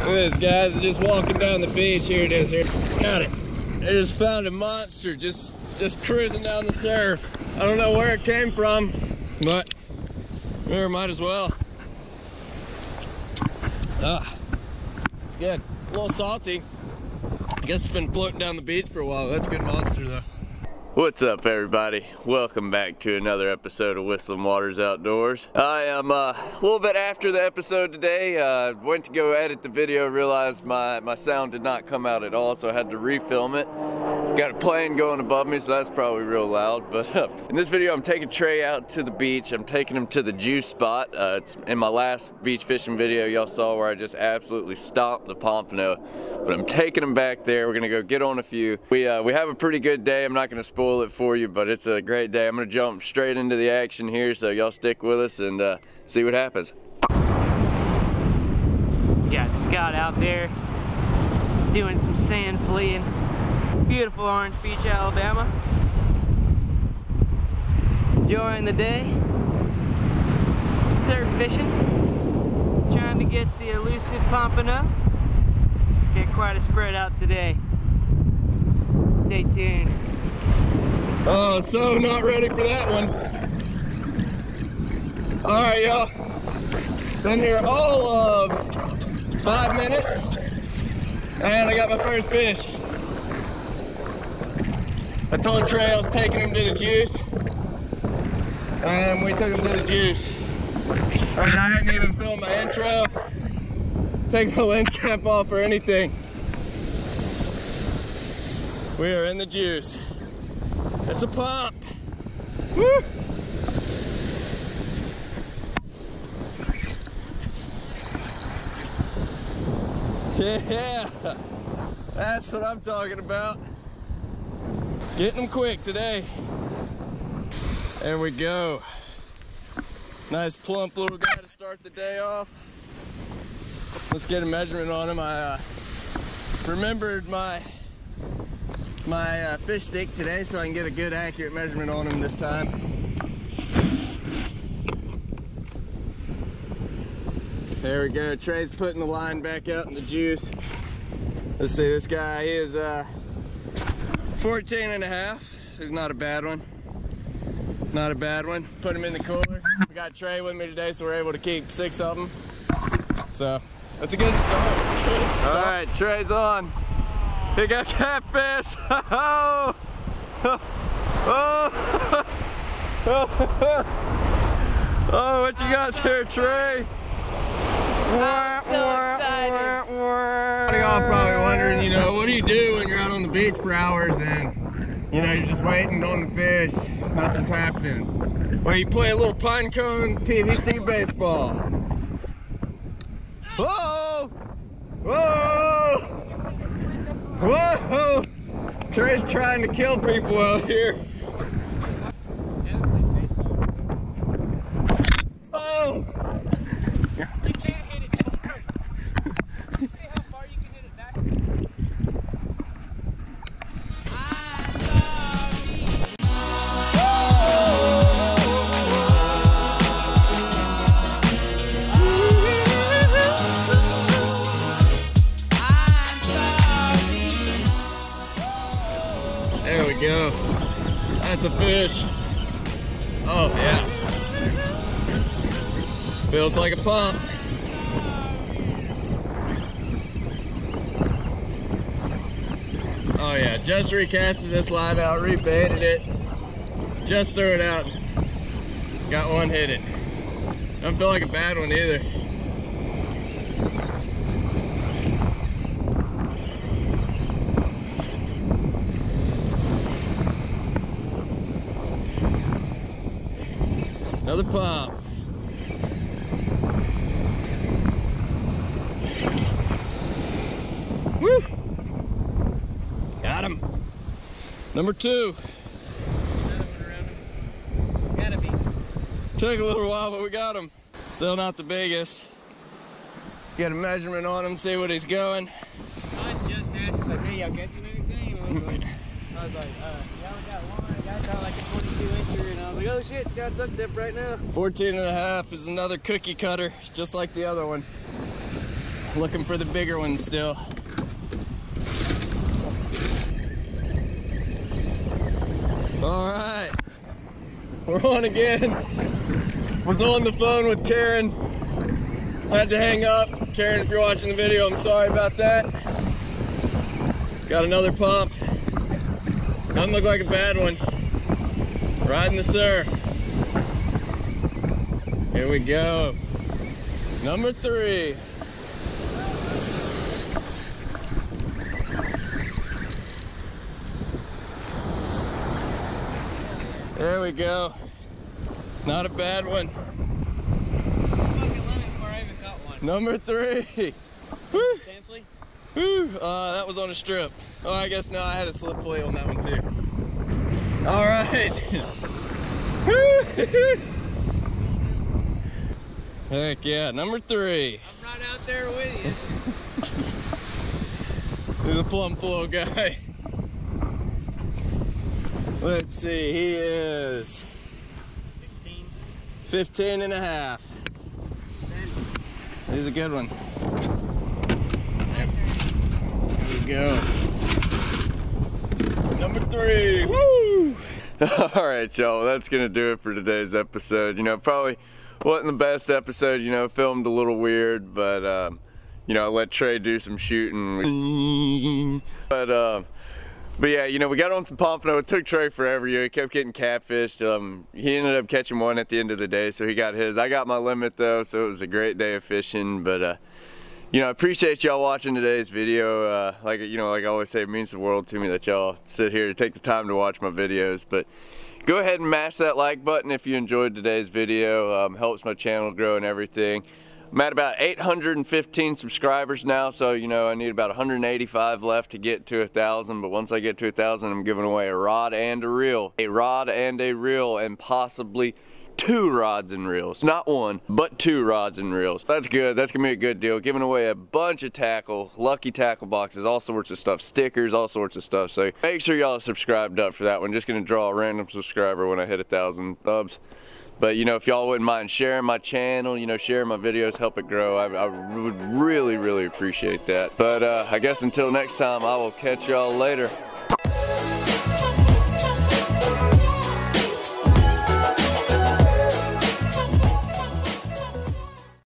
Look at this, guys. Just walking down the beach. Here it is. Here, got it. I just found a monster just cruising down the surf. I don't know where it came from, but we might as well. It's good. A little salty. I guess it's been floating down the beach for a while. That's a good monster, though. What's up, everybody? Welcome back to another episode of Whistlin Waters Outdoors. I am a little bit after the episode today. Went to go edit the video, realized my sound did not come out at all, so I had to refilm it. Got a plane going above me, so that's probably real loud. But in this video, I'm taking Trey out to the beach. I'm taking him to the juice spot. It's in my last beach fishing video y'all saw where I just absolutely stomped the Pompano. But I'm taking him back there. We're gonna go get on a few. We have a pretty good day. I'm not gonna spoil it for you, but it's a great day. I'm gonna jump straight into the action here, so y'all stick with us and see what happens. Got Scott out there doing some sand fleeing. Beautiful Orange Beach, Alabama. Enjoying the day. Surf fishing. Trying to get the elusive Pompano. Get quite a spread out today. Stay tuned. Oh, so not ready for that one. All right, y'all. Been here all of 5 minutes, and I got my first fish. I told Trey I was taking him to the juice, and we took him to the juice. And I didn't even film my intro, take my lens cap off or anything. We are in the juice. It's a Pomp. Woo! Yeah, that's what I'm talking about. Getting them quick today. There we go. Nice plump little guy to start the day off. Let's get a measurement on him. I remembered my fish stick today so I can get a good accurate measurement on him this time. There we go. Trey's putting the line back out in the juice. Let's see, this guy, he is 14 and a half. He's not a bad one. Not a bad one. Put him in the cooler. We got Trey with me today, so we're able to keep 6 of them. So that's a good start. Good start. All right, Trey's on. He got catfish. Oh, oh. Oh, what you got there, Trey? I'm so excited. A lot of y'all probably wondering, you know, what do you do when you're out on the beach for hours and, you know, you're just waiting on the fish, nothing's happening? Well, you play a little pine cone PVC baseball. Whoa! Whoa! Whoa! Trey's trying to kill people out here. Oh! You can't hit it far. You see how far you can hit it back? I'm sorry. There we go. That's a fish. Oh yeah. Feels like a pump. Oh yeah, just recasted this line out, rebaited it. Just threw it out. Got one hit it. Don't feel like a bad one either. Another Pomp. Woo! Got him. Number 2. Gotta be. Took a little while, but we got him. Still not the biggest. Get a measurement on him, see what he's going. I just asked, he's like, hey, y'all catching anything? I was like, yeah, we got one. I got like a 22-incher, and I was like, oh shit, Scott's up tip right now. 14 and a half is another cookie cutter, just like the other one. Looking for the bigger one still. All right, we're on again. Was on the phone with Karen. Had to hang up. Karen, if you're watching the video, I'm sorry about that. Got another pump. Doesn't look like a bad one. Riding the surf. Here we go. Number 3. There we go. Not a bad one. Number 3. Woo. Woo. That was on a strip. Oh, I guess no, I had a slip flea on that one too. All right. Heck yeah, number 3. I'm right out there with you. He's a plumb full guy. Let's see, he is 15 and a half. He's a good one. There we go. Number 3. Woo! All right, y'all, that's gonna do it for today's episode. You know, probably wasn't the best episode, you know, filmed a little weird, but you know, I let Trey do some shooting. But yeah, you know, we got on some Pompano. It took Trey forever. You know, he kept getting catfished. He ended up catching one at the end of the day, so he got his. I got my limit though, so it was a great day of fishing. But you know, I appreciate y'all watching today's video. Like, you know, like I always say, it means the world to me that y'all sit here to take the time to watch my videos. But go ahead and mash that like button if you enjoyed today's video. Helps my channel grow and everything. I'm at about 815 subscribers now, so you know I need about 185 left to get to 1,000. But once I get to 1,000, I'm giving away a rod and a reel, and possibly 2 rods and reels. Not 1, but 2 rods and reels. That's good. That's gonna be a good deal. Giving away a bunch of tackle, lucky tackle boxes, all sorts of stuff, stickers, all sorts of stuff. So make sure y'all are subscribed up for that one. Just gonna draw a random subscriber when I hit 1,000 subs. But you know, if y'all wouldn't mind sharing my channel, you know, sharing my videos, help it grow, I would really, really appreciate that. But I guess until next time, I will catch y'all later.